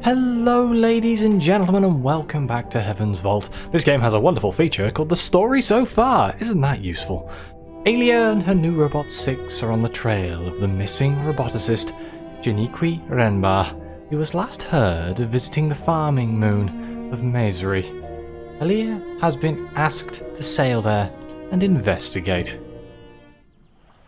Hello ladies and gentlemen and welcome back to Heaven's Vault. This game has a wonderful feature called the story so far. Isn't that useful? Alia and her new robot 6 are on the trail of the missing roboticist Janiqui Renba, who was last heard of visiting the farming moon of Mazri. Alia has been asked to sail there and investigate.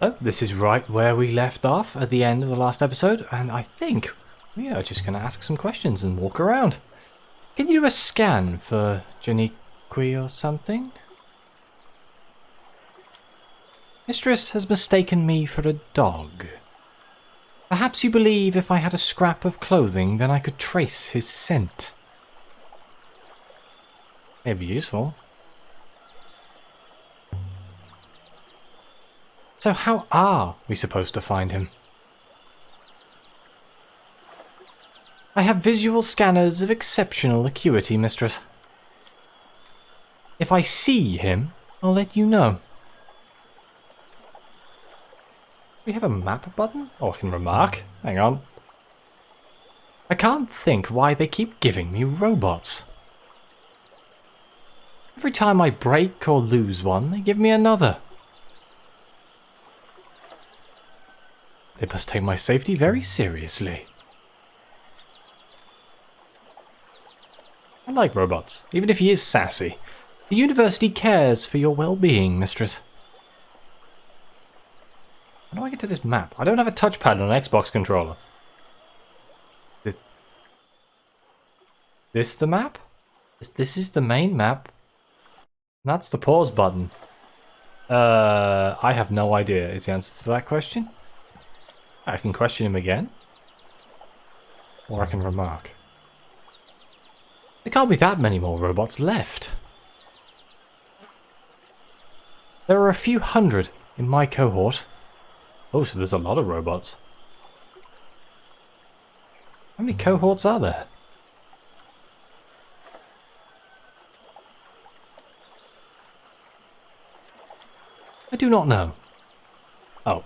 Oh, this is right where we left off at the end of the last episode, and I think we are just going to ask some questions and walk around. Can you do a scan for Janiqui or something? Mistress has mistaken me for a dog. Perhaps you believe if I had a scrap of clothing, then I could trace his scent. It'd be useful. So how are we supposed to find him? I have visual scanners of exceptional acuity, mistress. If I see him, I'll let you know. We have a map button? Oh, I can remark. Hang on. I can't think why they keep giving me robots. Every time I break or lose one, they give me another. They must take my safety very seriously. I like robots, even if he is sassy. The university cares for your well-being, mistress. How do I get to this map? I don't have a touchpad on an Xbox controller. This the map? This is the main map. That's the pause button. I have no idea is the answer to that question. I can question him again. Or I can remark. There can't be that many more robots left. There are a few hundred in my cohort. Oh, so there's a lot of robots. How many cohorts are there? I do not know. Oh.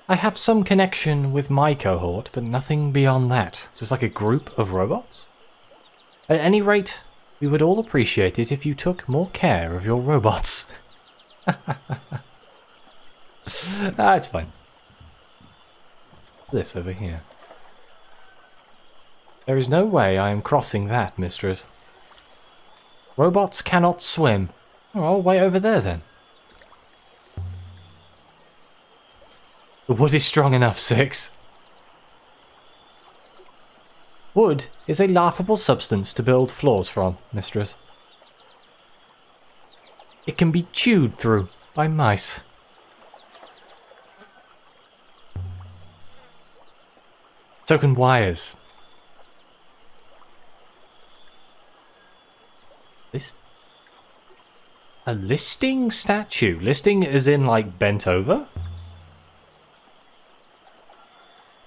I have some connection with my cohort, but nothing beyond that. So it's like a group of robots? At any rate, we would all appreciate it if you took more care of your robots. It's fine. This over here. There is no way I am crossing that, mistress. Robots cannot swim. Oh, I'll wait over there then. The wood is strong enough, 6. Wood is a laughable substance to build floors from, mistress. It can be chewed through by mice. So can wires. A listing statue? Listing as in like bent over?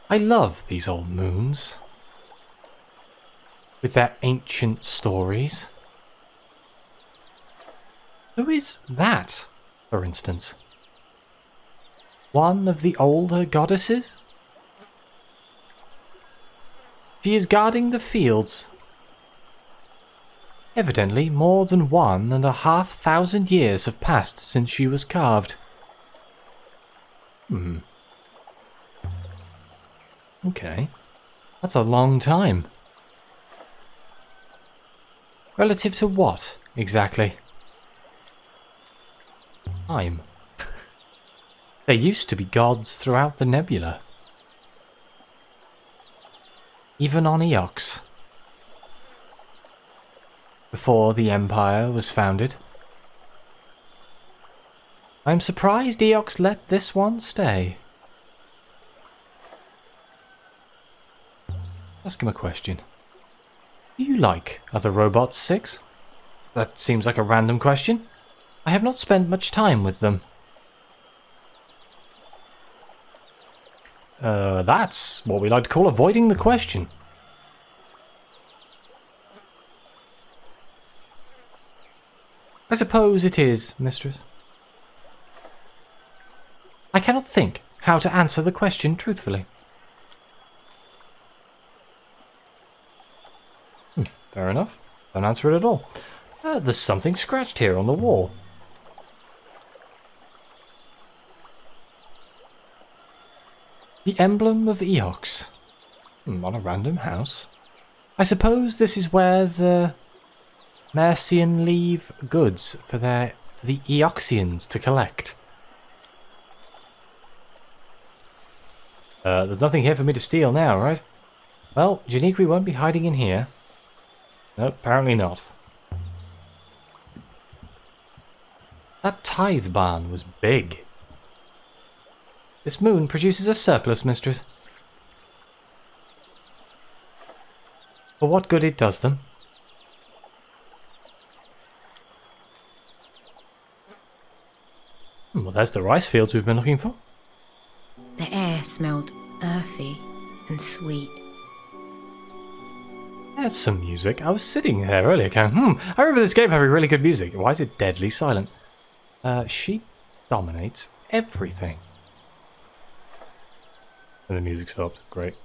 I love these old moons. With their ancient stories. Who is that, for instance? One of the older goddesses? She is guarding the fields. Evidently, more than 1,500 years have passed since she was carved. Okay. That's a long time. Relative to what, exactly? Time. There used to be gods throughout the nebula. Even on Eox. Before the Empire was founded. I'm surprised Eox let this one stay. Ask him a question. Do you like other robots, 6? That seems like a random question. I have not spent much time with them. That's what we like to call avoiding the question. I suppose it is, mistress. I cannot think how to answer the question truthfully. Fair enough. Don't answer it at all. There's something scratched here on the wall. The emblem of Eox. On a random house. I suppose this is where the Mercian leave goods for the Eoxians to collect. There's nothing here for me to steal now, right? Well, Janiqui won't be hiding in here. No, apparently not. That tithe barn was big. This moon produces a surplus, mistress. For what good it does them. Well, there's the rice fields we've been looking for. The air smelled earthy and sweet. There's some music. I was sitting there earlier going, I remember this game having really good music. Why is it deadly silent? She dominates everything. And the music stopped. Great.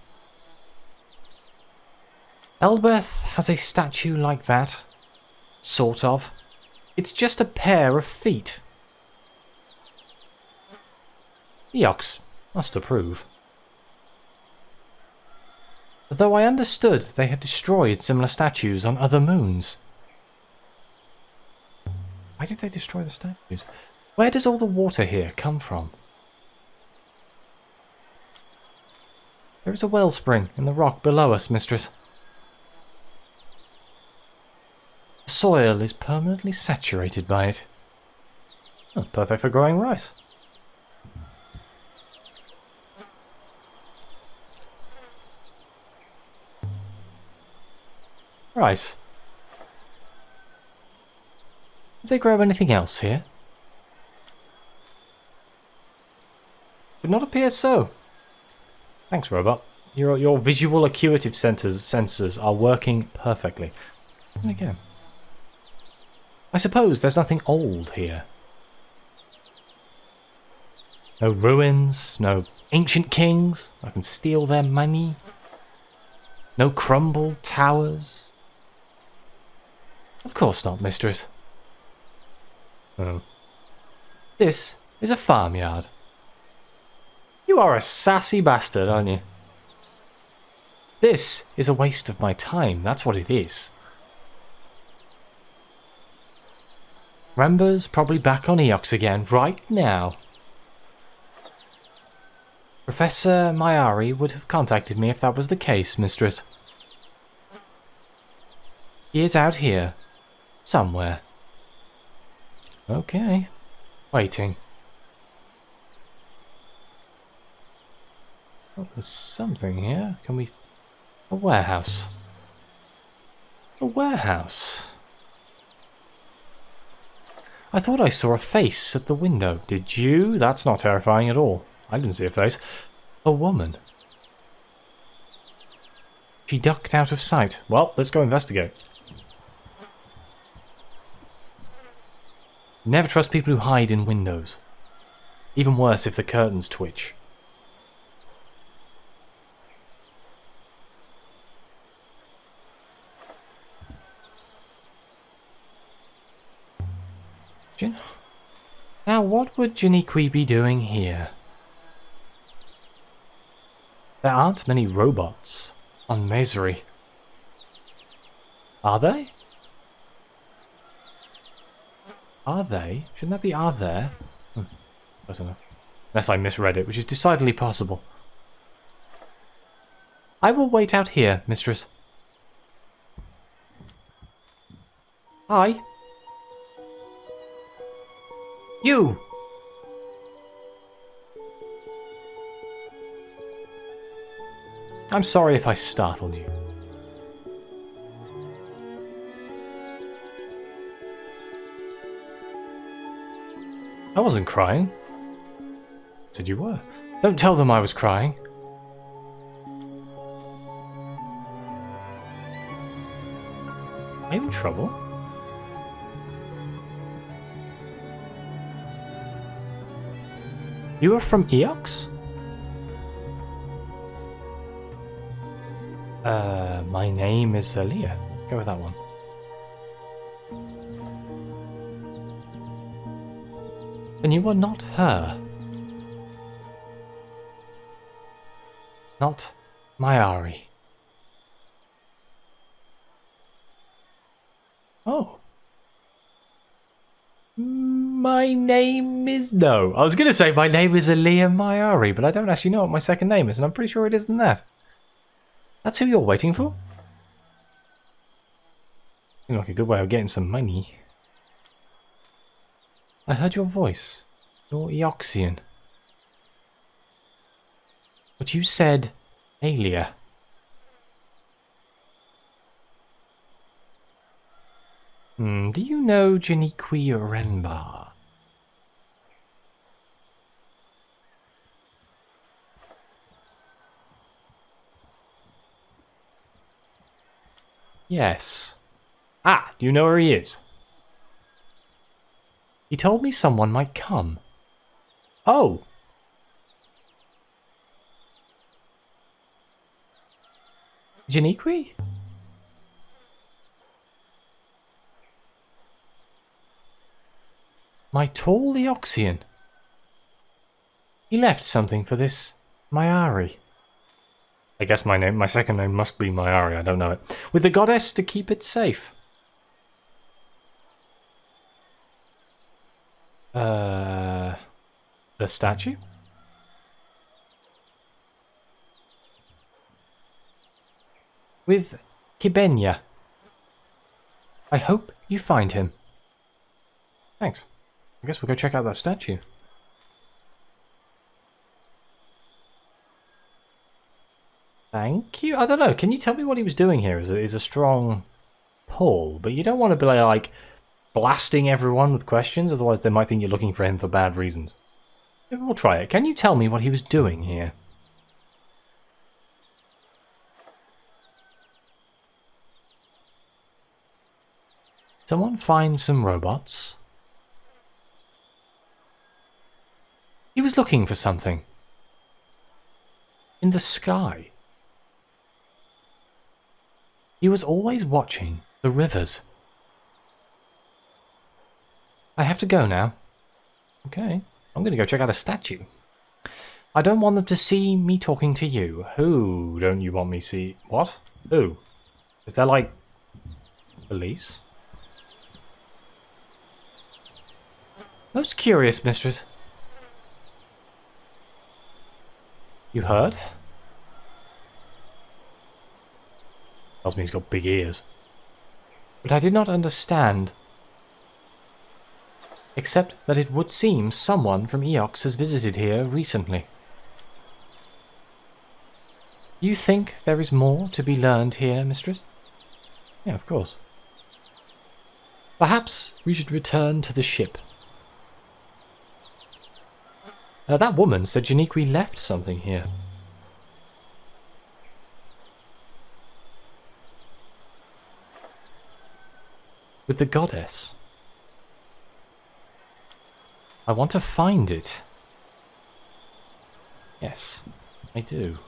Elbeth has a statue like that. Sort of. It's just a pair of feet. Eox must approve. Though I understood they had destroyed similar statues on other moons. Why did they destroy the statues? Where does all the water here come from? There is a wellspring in the rock below us, mistress. The soil is permanently saturated by it. Oh, perfect for growing rice. Right. Do they grow anything else here? Would not appear so. Thanks, robot. Your visual acuitive sensors are working perfectly. And again. I suppose there's nothing old here. No ruins, no ancient kings. I can steal their money. No crumbled towers. Of course not, mistress. Oh. This is a farmyard. You are a sassy bastard, aren't you? This is a waste of my time, that's what it is. Rember's probably back on Eox again right now. Professor Mayari would have contacted me if that was the case, mistress. He is out here. Somewhere. Okay. Waiting. Oh, there's something here. Can we... A warehouse. A warehouse. I thought I saw a face at the window. Did you? That's not terrifying at all. I didn't see a face. A woman. She ducked out of sight. Well, let's go investigate. Never trust people who hide in windows. Even worse if the curtains twitch. Now, what would Janiqui be doing here? There aren't many robots on Mazery. Are they? Are they? Shouldn't that be are there? I don't know. Unless I misread it, which is decidedly possible. I will wait out here, mistress. Hi. You! I'm sorry if I startled you. I wasn't crying. Said you were. Don't tell them I was crying. Are you in trouble? You are from Eox? My name is Aaliyah. Go with that one. Then you were not her. Not Mayari. Oh. My name is... No. I was going to say my name is Aaliyah Mayari, but I don't actually know what my second name is, and I'm pretty sure it isn't that. That's who you're waiting for? Seems like a good way of getting some money. I heard your voice. Your Eoxian. But you said Alia. Do you know Janiqui Renbar? Yes. Ah, do you know where he is? He told me someone might come. Oh! Janiqui? My tall Eoxian. He left something for this Mayari. I guess my second name must be Mayari, I don't know it. With the goddess to keep it safe. The statue? With Kibenya. I hope you find him. Thanks. I guess we'll go check out that statue. Thank you. I don't know. Can you tell me what he was doing here? Is a strong pull, but you don't want to be like blasting everyone with questions, otherwise they might think you're looking for him for bad reasons. Maybe we'll try it. Can you tell me what he was doing here? Someone find some robots. He was looking for something. In the sky. He was always watching the rivers. I have to go now. Okay, I'm going to go check out a statue. I don't want them to see me talking to you. Who don't you want me see? What? Who? Is that like police? Most curious, mistress. You heard? Tells me he's got big ears. But I did not understand. Except that it would seem someone from Eox has visited here recently. You think there is more to be learned here, mistress? Yeah, of course. Perhaps we should return to the ship. That woman said Janiqui left something here. With the goddess. I want to find it. Yes, I do.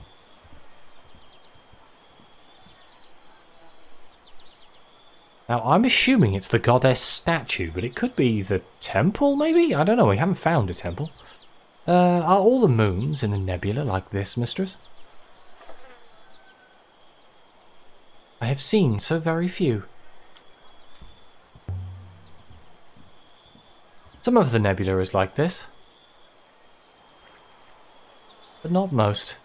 Now, I'm assuming it's the goddess statue, but it could be the temple, maybe? I don't know, we haven't found a temple. Are all the moons in the nebula like this, mistress? I have seen so very few. Some of the nebula is like this, but not most.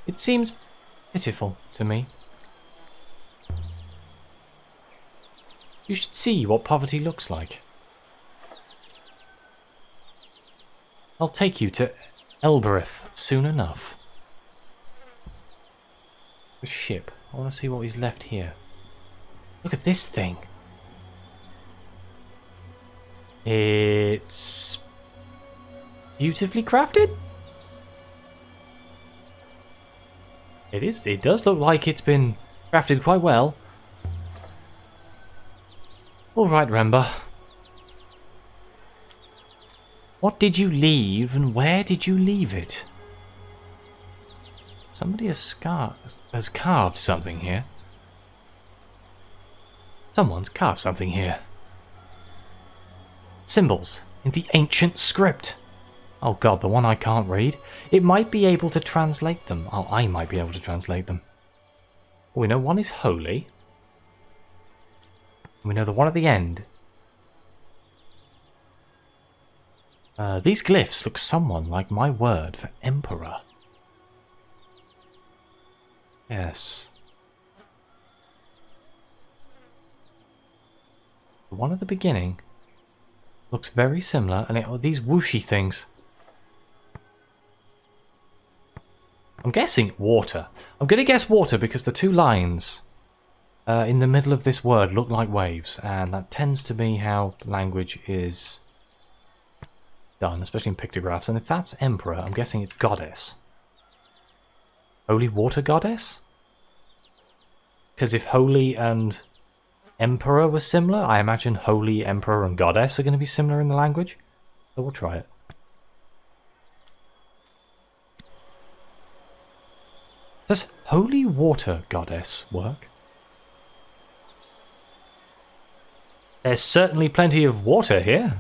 It seems pitiful to me. You should see what poverty looks like. I'll take you to Elbereth soon enough. The ship. I want to see what he's left here. Look at this thing. It's beautifully crafted. It is. It does look like it's been crafted quite well. All right, Remba. What did you leave and where did you leave it? Somebody has carved something here. Someone's carved something here. Symbols in the ancient script. Oh god, the one I can't read. It might be able to translate them. Oh, I might be able to translate them. We know one is holy. We know the one at the end. These glyphs look somewhat like my word for emperor. Yes. The one at the beginning looks very similar, and these whooshy things. I'm guessing water. I'm going to guess water because the two lines in the middle of this word look like waves, and that tends to be how language is done, especially in pictographs. And if that's emperor, I'm guessing it's goddess. Holy water goddess? Because if holy and emperor were similar, I imagine holy, emperor, and goddess are going to be similar in the language. So we'll try it. Does holy water goddess work? There's certainly plenty of water here.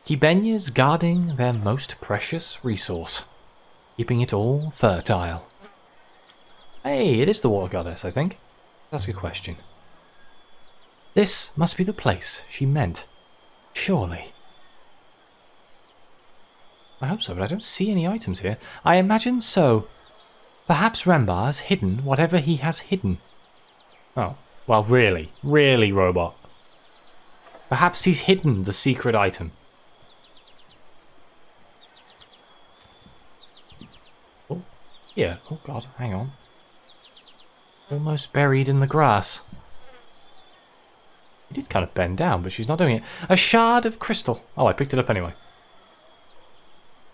Kibenyas guarding their most precious resource, keeping it all fertile. Hey, it is the water goddess, I think. That's a good question. This must be the place she meant. Surely. I hope so, but I don't see any items here. I imagine so. Perhaps Rembar has hidden whatever he has hidden. Oh, well, really, robot. Perhaps he's hidden the secret item. Oh, yeah. Oh, God, hang on. Almost buried in the grass. He did kind of bend down, but she's not doing it. A shard of crystal. Oh, I picked it up anyway.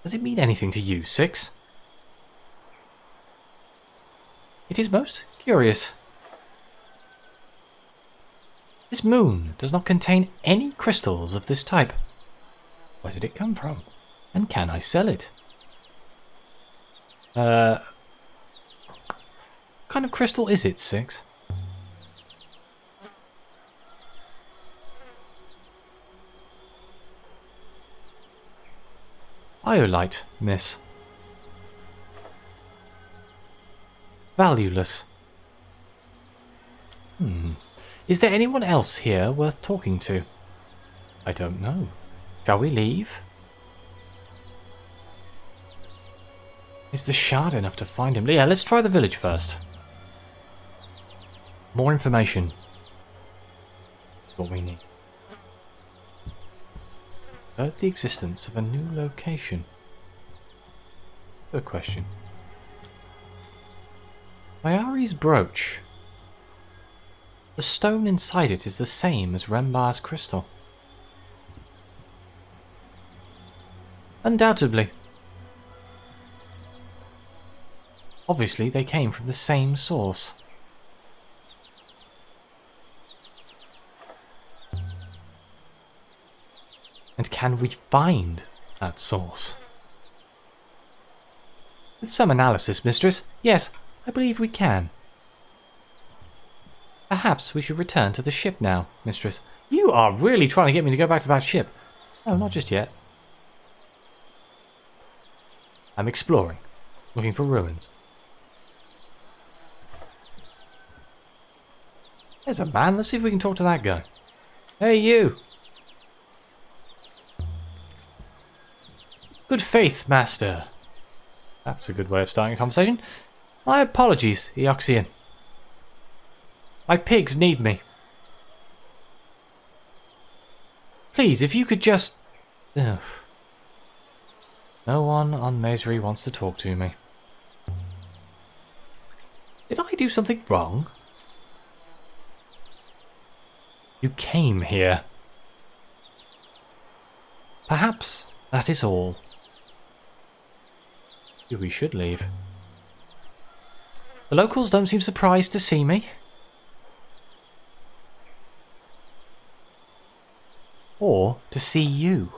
Does it mean anything to you, Six? It is most curious. This moon does not contain any crystals of this type. Where did it come from? And can I sell it? What kind of crystal is it, Six? Iolite, miss. Valueless. Is there anyone else here worth talking to? I don't know. Shall we leave? Is the shard enough to find him? Yeah, let's try the village first. More information. What we need. Heard the existence of a new location. Good question. Mayari's brooch. The stone inside it is the same as Rembar's crystal. Undoubtedly. Obviously, they came from the same source. And can we find that source? With some analysis, mistress, yes, I believe we can. Perhaps we should return to the ship now, mistress. You are really trying to get me to go back to that ship. No, not just yet. I'm exploring, looking for ruins. There's a man. Let's see if we can talk to that guy. Hey, you. Good faith, master. That's a good way of starting a conversation. My apologies, Eoxian. My pigs need me. Please, if you could just... Ugh. No one on Mesri wants to talk to me. Did I do something wrong? You came here. Perhaps that is all. We should leave. The locals don't seem surprised to see me. Or to see you.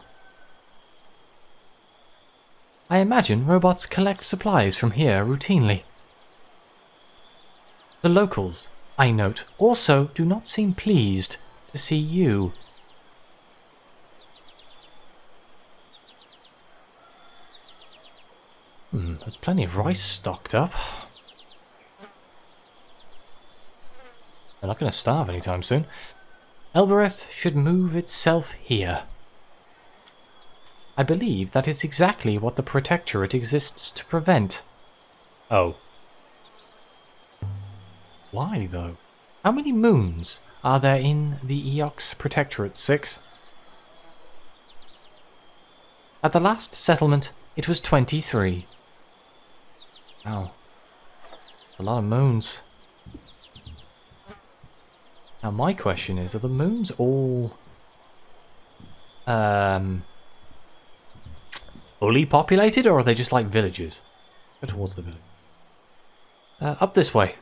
I imagine robots collect supplies from here routinely. The locals, I note, also do not seem pleased to see you. There's plenty of rice stocked up. They're not going to starve anytime soon. Elbereth should move itself here. I believe that is exactly what the Protectorate exists to prevent. Oh. Why, though? How many moons are there in the Eox Protectorate, 6? At the last settlement, it was 23. Wow. A lot of moons. Now my question is, are the moons all... fully populated, or are they just like villages? Go towards the village. Up this way.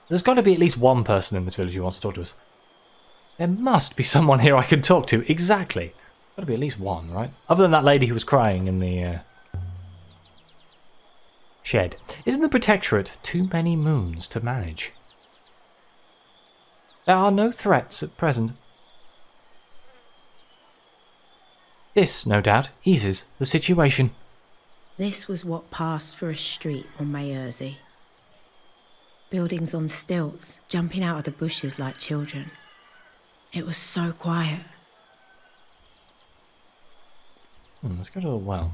There's got to be at least one person in this village who wants to talk to us. There must be someone here I can talk to. Exactly. Got to be at least one, right? Other than that lady who was crying in the shed. Isn't the Protectorate too many moons to manage? There are no threats at present. This, no doubt, eases the situation. This was what passed for a street on Mayersey. Buildings on stilts, jumping out of the bushes like children. It was so quiet. Let's go to the well.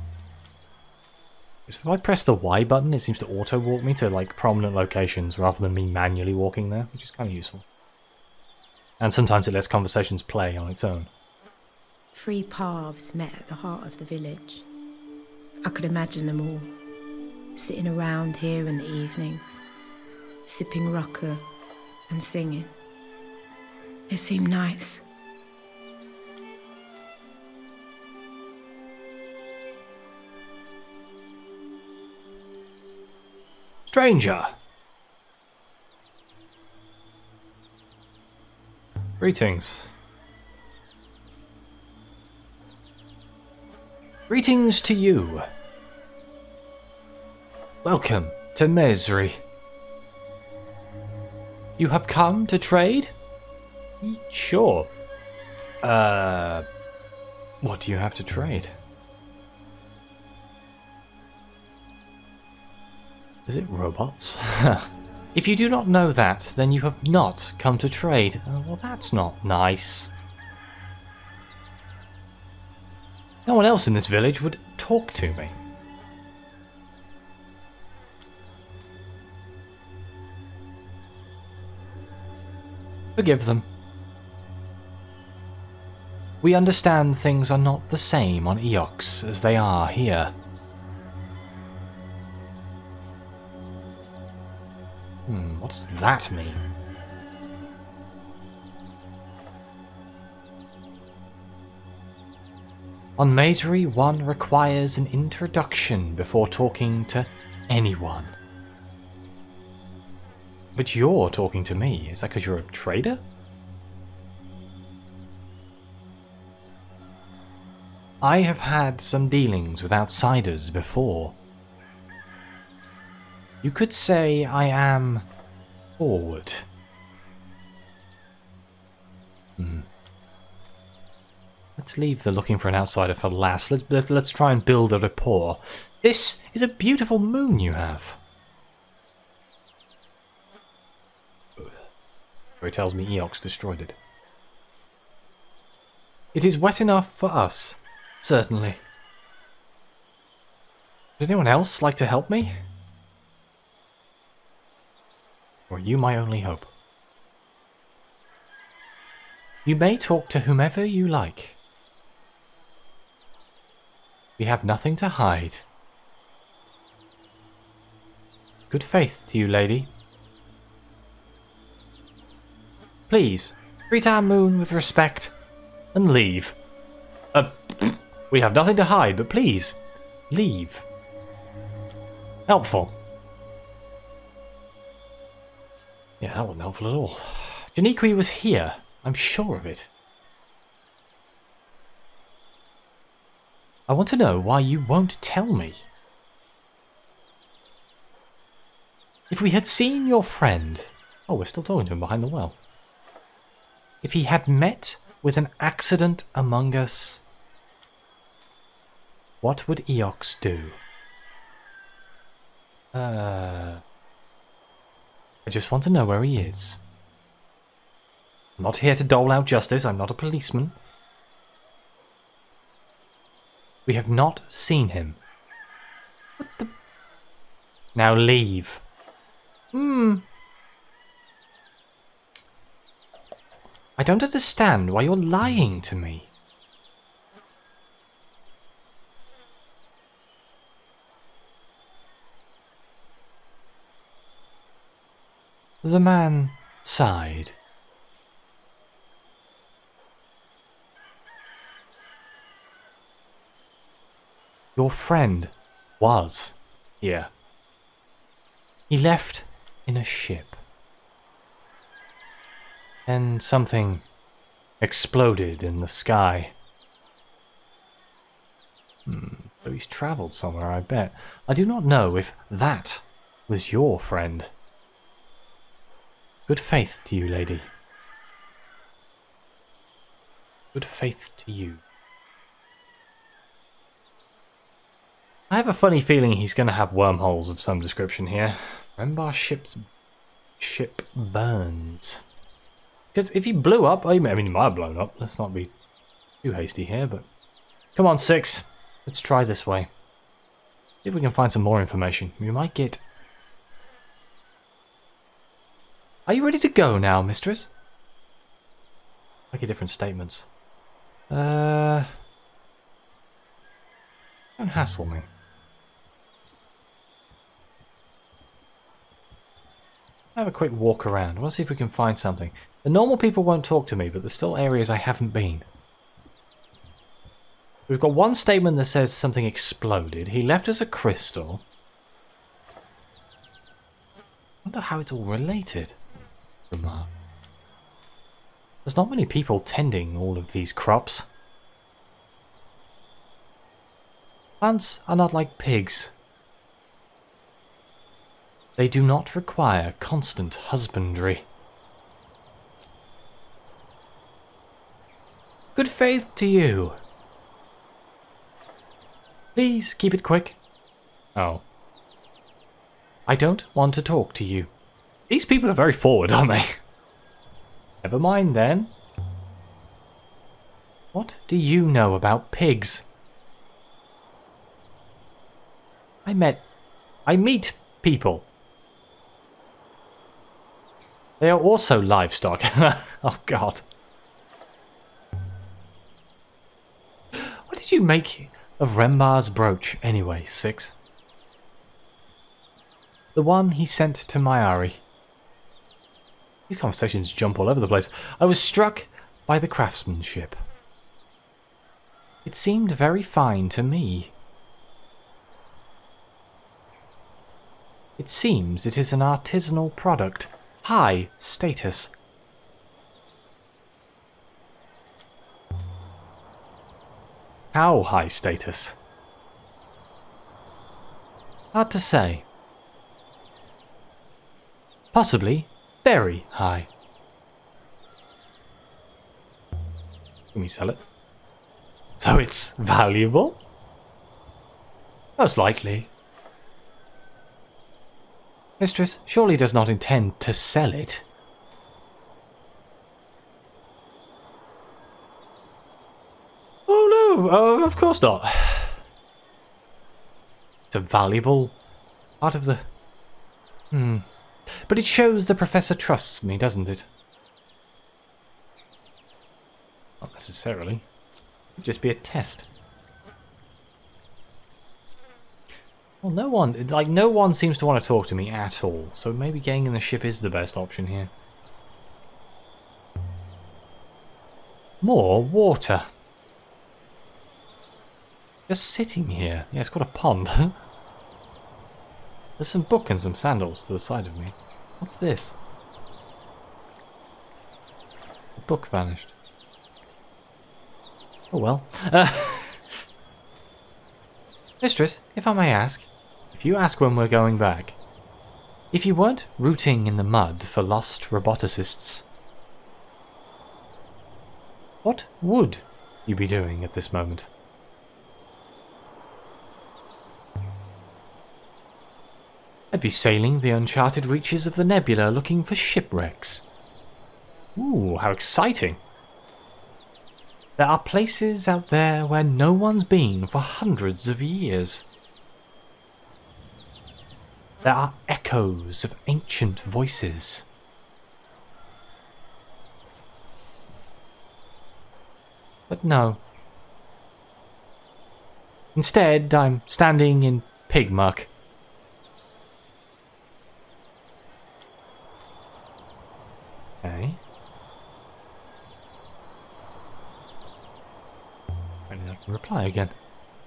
If I press the Y button, it seems to auto-walk me to like prominent locations rather than me manually walking there, which is kind of useful. And sometimes it lets conversations play on its own. 3 paths met at the heart of the village. I could imagine them all, sitting around here in the evenings, sipping rucker and singing. It seemed nice. Stranger! Greetings. Greetings to you. Welcome to Mesri. You have come to trade? Sure. What do you have to trade? Is it robots? If you do not know that, then you have not come to trade. Well, that's not nice. No one else in this village would talk to me. Forgive them. We understand things are not the same on Eox as they are here. What does that mean? On Mazery, one requires an introduction before talking to anyone. But you're talking to me. Is that because you're a trader? I have had some dealings with outsiders before. You could say I am forward. Let's leave the looking for an outsider for last. Let's try and build a rapport. This is a beautiful moon you have. It tells me Eox destroyed it. It is wet enough for us, certainly. Would anyone else like to help me? Or are you my only hope? You may talk to whomever you like. We have nothing to hide. Good faith to you, lady. Please, treat our moon with respect and leave. We have nothing to hide, but please, leave. Helpful. Yeah, that wasn't helpful at all. Janiqui was here. I'm sure of it. I want to know why you won't tell me. If we had seen your friend... Oh, we're still talking to him behind the well. If he had met with an accident among us, what would Eox do? I just want to know where he is. I'm not here to dole out justice. I'm not a policeman. We have not seen him. What the... Now leave. I don't understand why you're lying to me. The man sighed. Your friend was here. He left in a ship. Then something exploded in the sky. So he's travelled somewhere, I bet. I do not know if that was your friend. Good faith to you, lady. Good faith to you. I have a funny feeling he's going to have wormholes of some description here. Rembar's ship burns. Because if he blew up, I mean, he might have blown up. Let's not be too hasty here, but... Come on, 6. Let's try this way. See if we can find some more information. We might get... Are you ready to go now, mistress? Make different statements. Don't hassle me. Have a quick walk around. I want to see if we can find something. The normal people won't talk to me, but there's still areas I haven't been. We've got one statement that says something exploded. He left us a crystal. I wonder how it's all related. There's not many people tending all of these crops. Plants are not like pigs. They do not require constant husbandry. Good faith to you. Please keep it quick. Oh. I don't want to talk to you. These people are very forward, aren't they? Never mind then. What do you know about pigs? I meet people. They are also livestock. Oh god. What did you make of Rembar's brooch anyway, 6? The one he sent to Mayari. These conversations jump all over the place. I was struck by the craftsmanship. It seemed very fine to me. It seems it is an artisanal product. High status. How high status? Hard to say. Possibly very high. Can we sell it? So it's valuable? Most likely. Mistress surely does not intend to sell it. Oh no, of course not. It's a valuable part of the... But it shows the professor trusts me, doesn't it? Not necessarily. It'd just be a test. Well, no one seems to want to talk to me at all, so maybe getting in the ship is the best option here. More water. Just sitting here. Yeah, it's got a pond. There's some book and some sandals to the side of me. What's this? The book vanished. Oh well. Mistress, if I may ask, if you ask when we're going back, if you weren't rooting in the mud for lost roboticists, what would you be doing at this moment? I'd be sailing the uncharted reaches of the nebula looking for shipwrecks. Ooh, how exciting! There are places out there where no one's been for hundreds of years. There are echoes of ancient voices. But no. Instead, I'm standing in pig muck. Okay. I can reply again.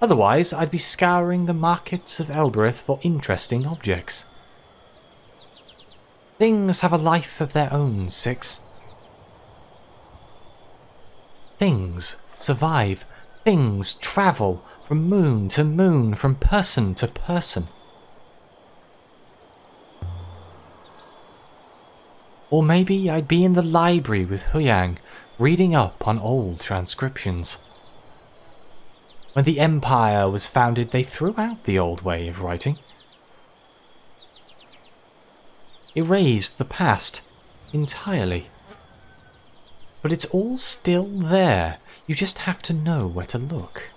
Otherwise, I'd be scouring the markets of Elbereth for interesting objects. Things have a life of their own, Six. Things survive. Things travel from moon to moon, from person to person. Or maybe I'd be in the library with Huyang, reading up on old transcriptions. When the Empire was founded, they threw out the old way of writing. Erased the past entirely. But it's all still there. You just have to know where to look.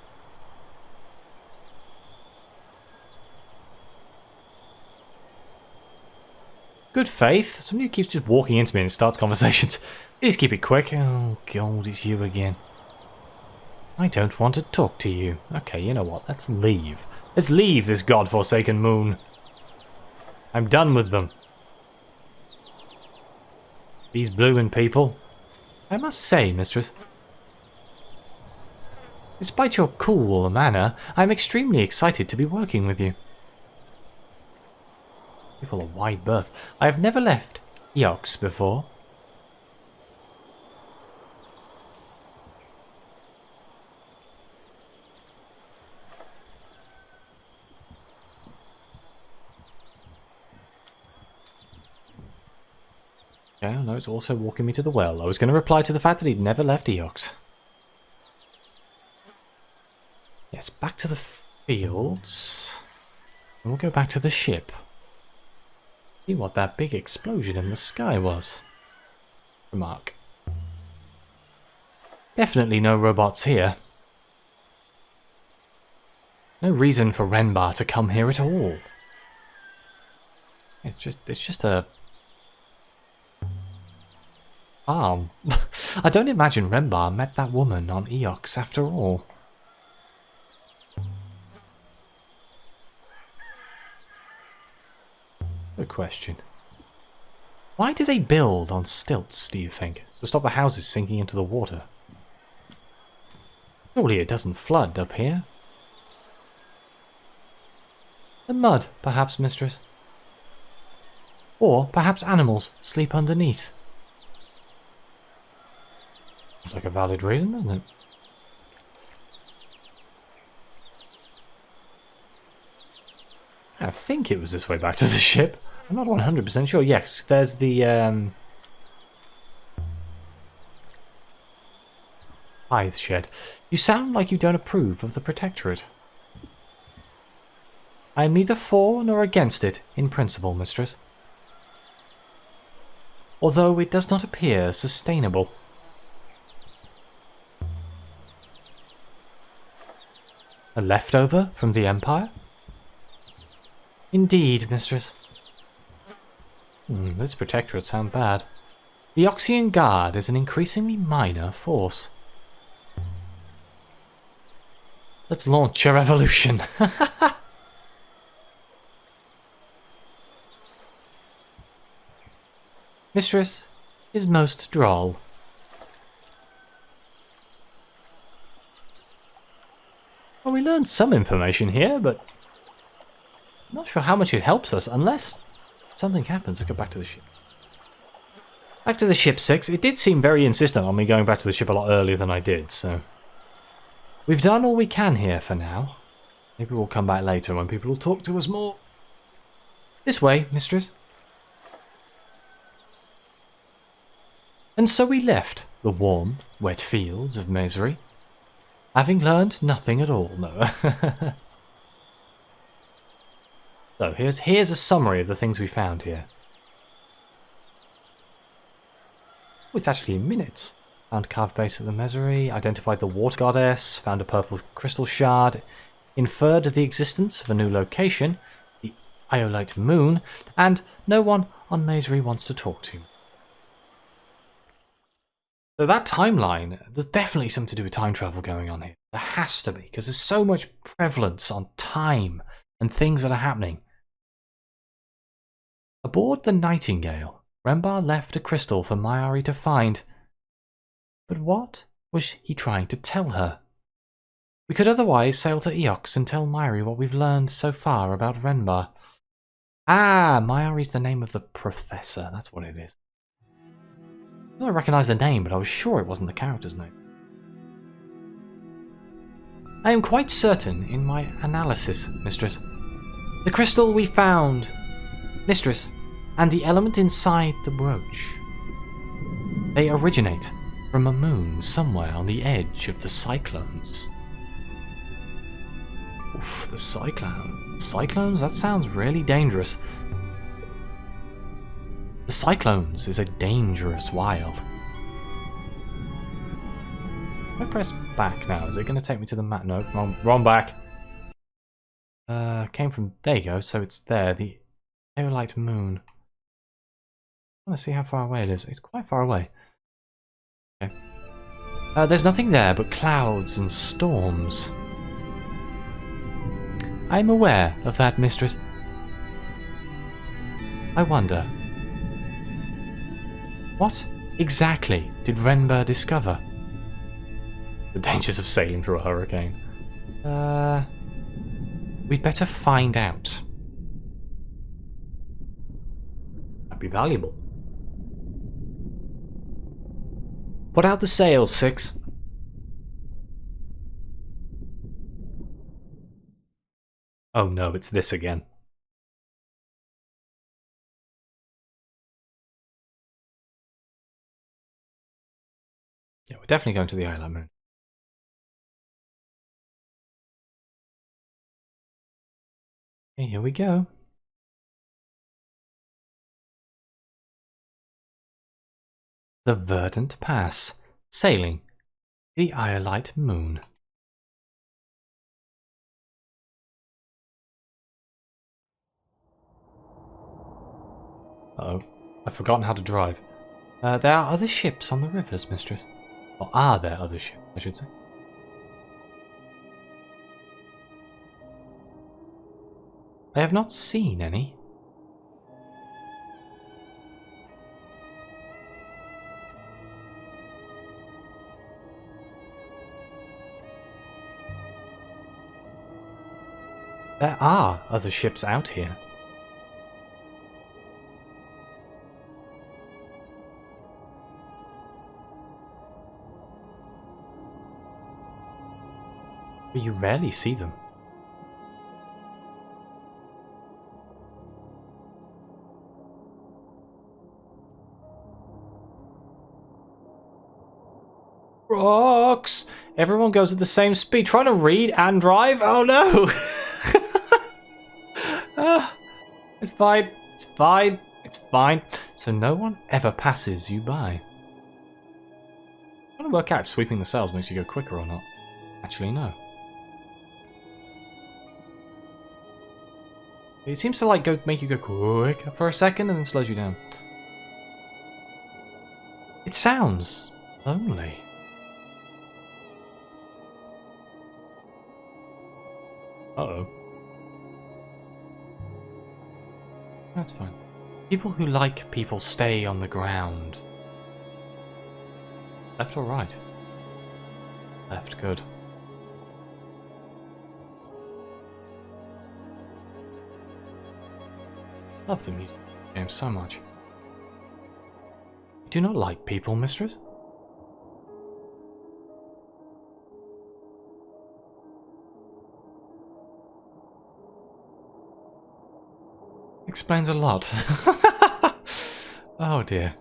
Good faith. Somebody keeps just walking into me and starts conversations. Please keep it quick. Oh god, it's you again. I don't want to talk to you. Okay, you know what? Let's leave. Let's leave this godforsaken moon. I'm done with them. These bloomin' people. I must say, mistress, despite your cool manner, I'm extremely excited to be working with you. People a wide berth. I have never left Eox before. Yeah, no, it's also walking me to the well. I was going to reply to the fact that he'd never left Eox. Yes, back to the fields. And we'll go back to the ship. See what that big explosion in the sky was. Remark. Definitely no robots here. No reason for Renbar to come here at all. It's just a farm. I don't imagine Renbar met that woman on Eox after all. Good question. Why do they build on stilts, do you think? To stop the houses sinking into the water? Surely it doesn't flood up here. The mud, perhaps, mistress. Or perhaps animals sleep underneath. Looks like a valid reason, doesn't it? I think it was this way back to the ship. I'm not 100% sure. Yes, there's the tithe shed. You sound like you don't approve of the Protectorate. I am neither for nor against it in principle, mistress. Although it does not appear sustainable. A leftover from the Empire? Indeed, mistress. This Protectorate sounds bad. The Oxian Guard is an increasingly minor force. Let's launch a revolution. Mistress is most droll. Well, we learned some information here, but I'm not sure how much it helps us unless something happens to go back to the ship. Back to the ship, Six. It did seem very insistent on me going back to the ship a lot earlier than I did, so we've done all we can here for now. Maybe we'll come back later when people will talk to us more. This way, mistress. And so we left the warm, wet fields of Misery, having learned nothing at all, no. So here's a summary of the things we found here. Oh, it's actually in minutes. Found carved base of the Misery, identified the water goddess, found a purple crystal shard, inferred the existence of a new location, the Iolite moon, and no one on Misery wants to talk to me. So that timeline, there's definitely something to do with time travel going on here. There has to be, because there's so much prevalence on time and things that are happening. Aboard the Nightingale, Rembar left a crystal for Mayari to find. But what was he trying to tell her? We could otherwise sail to Eox and tell Mayari what we've learned so far about Rembar. Ah, Mayari's the name of the professor, that's what it is. I don't recognise the name, but I was sure it wasn't the character's name. I am quite certain in my analysis, mistress. The crystal we found, mistress, and the element inside the brooch. They originate from a moon somewhere on the edge of the cyclones. Oof, the cyclones. Cyclones? That sounds really dangerous. The cyclones is a dangerous wild. If I press back now, is it going to take me to the map? No, wrong back. Came from, there you go, so it's there, the Aeolite moon. I want to see how far away it is. It's quite far away. Okay. There's nothing there but clouds and storms. I'm aware of that, mistress. I wonder, what exactly did Rembar discover? The dangers of sailing through a hurricane. We'd better find out. That'd be valuable. Put out the sails, Six. Oh no, it's this again. Yeah, we're definitely going to the Island Moon. Okay, here we go. The Verdant Pass. Sailing. The Iolite Moon. Uh-oh. I've forgotten how to drive. There are other ships on the rivers, mistress. Or are there other ships, I should say. I have not seen any. There are other ships out here. But you rarely see them. Rocks! Everyone goes at the same speed, trying to read and drive? Oh no! It's fine, it's fine, it's fine. So no one ever passes you by. I'm trying to work out if sweeping the sails makes you go quicker or not. Actually, no. It seems to like make you go quick for a second and then slows you down. It sounds lonely. Uh-oh. That's fine. People who like people stay on the ground. Left or right? Left, good. Love the music game so much. You do not like people, mistress? Explains a lot. Oh dear.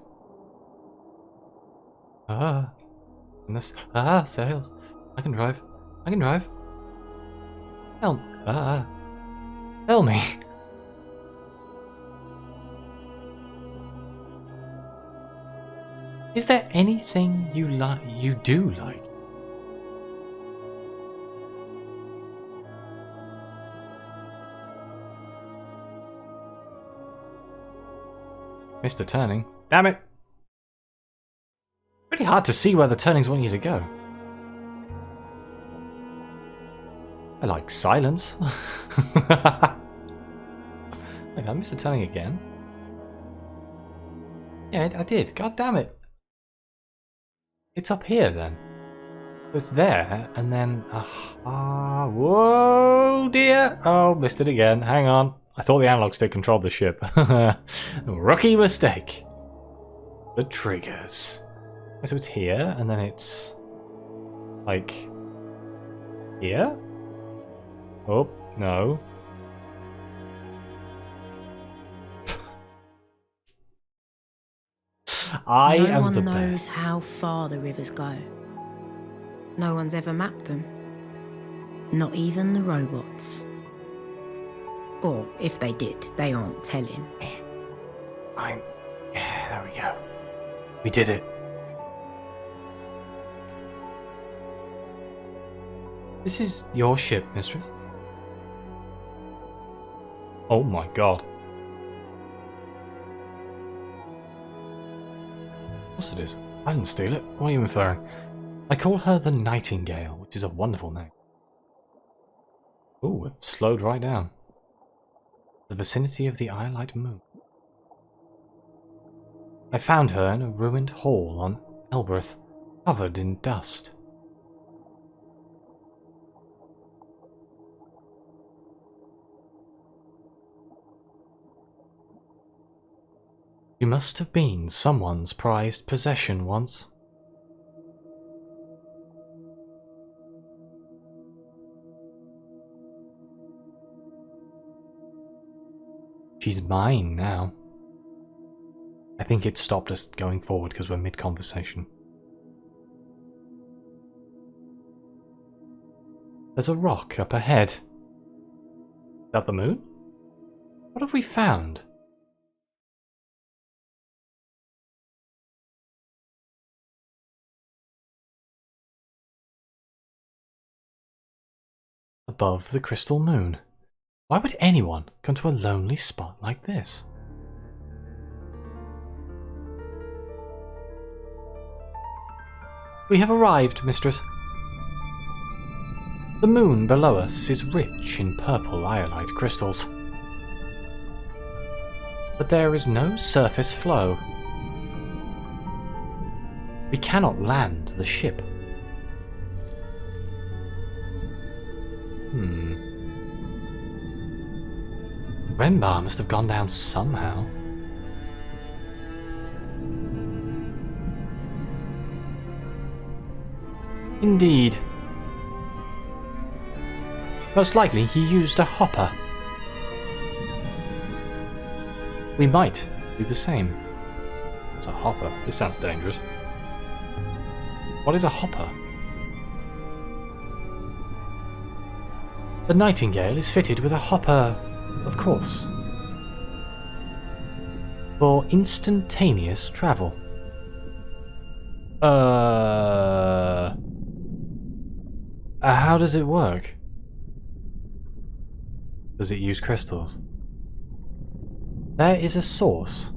Sails. I can drive. I can drive. Help. Tell me. Is there anything you do like? Mr. Turning. Damn it! Pretty hard to see where the turnings want you to go. I like silence. Wait, I missed the turning again. Yeah, I did. God damn it. It's up here then. So it's there, and then... whoa, dear! Oh, missed it again. Hang on. I thought the analog stick controlled the ship. Rookie mistake. The triggers. So it's here, and then it's... like... here? Oh, no. I am the best. No one knows how far the rivers go. No one's ever mapped them. Not even the robots. Or, if they did, they aren't telling. Yeah, there we go. We did it. This is your ship, mistress. Oh my god. Of course it is. I didn't steal it. What are you inferring? I call her the Nightingale, which is a wonderful name. Ooh, it slowed right down. The vicinity of the Iolite moon. I found her in a ruined hall on Elbereth, covered in dust. You must have been someone's prized possession once. She's mine now. I think it stopped us going forward because we're mid-conversation. There's a rock up ahead. Is that the moon? What have we found? Above the crystal moon. Why would anyone come to a lonely spot like this? We have arrived, mistress. The moon below us is rich in purple iolite crystals. But there is no surface flow. We cannot land the ship. Renbar must have gone down somehow. Indeed. Most likely he used a hopper. We might do the same. What's a hopper? This sounds dangerous. What is a hopper? The Nightingale is fitted with a hopper, of course. For instantaneous travel. How does it work? Does it use crystals? There is a source.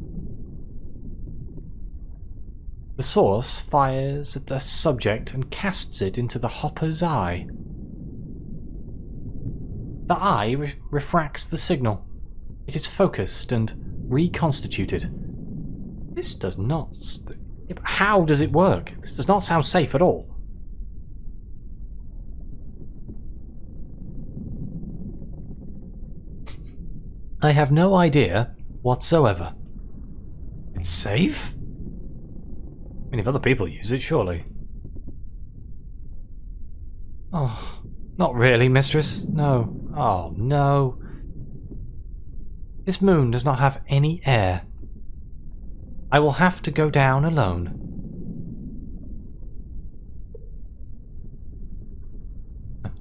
The source fires at the subject and casts it into the hopper's eye. The eye refracts the signal. It is focused and reconstituted. This does not... How does it work? This does not sound safe at all. I have no idea whatsoever. It's safe? I mean, if other people use it, surely. Oh, not really, mistress. No. Oh, no. This moon does not have any air. I will have to go down alone.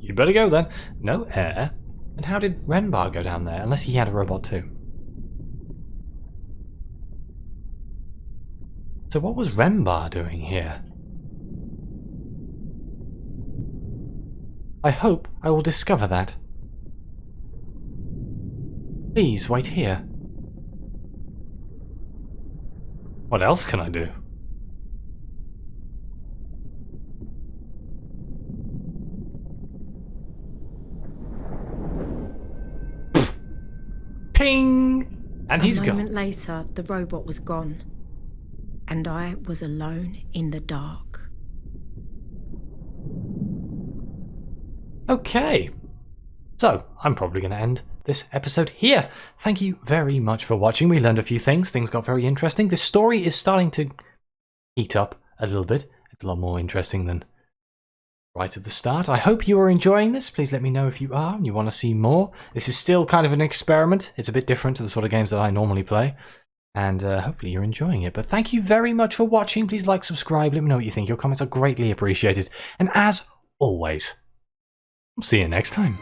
You better go then. No air? And how did Renbar go down there? Unless he had a robot too. So what was Renbar doing here? I hope I will discover that. Please wait here. What else can I do? Pfft. Ping! And he's gone. A moment later, the robot was gone, and I was alone in the dark. Okay. So, I'm probably going to end this episode here. Thank you very much for watching. We learned a few things. Things got very interesting. This story is starting to heat up a little bit. It's a lot more interesting than right at the start. I hope you are enjoying this. Please let me know if you are and you want to see more. This is still kind of an experiment. It's a bit different to the sort of games that I normally play. And hopefully you're enjoying it. But thank you very much for watching. Please like, subscribe. Let me know what you think. Your comments are greatly appreciated. And as always, I'll see you next time.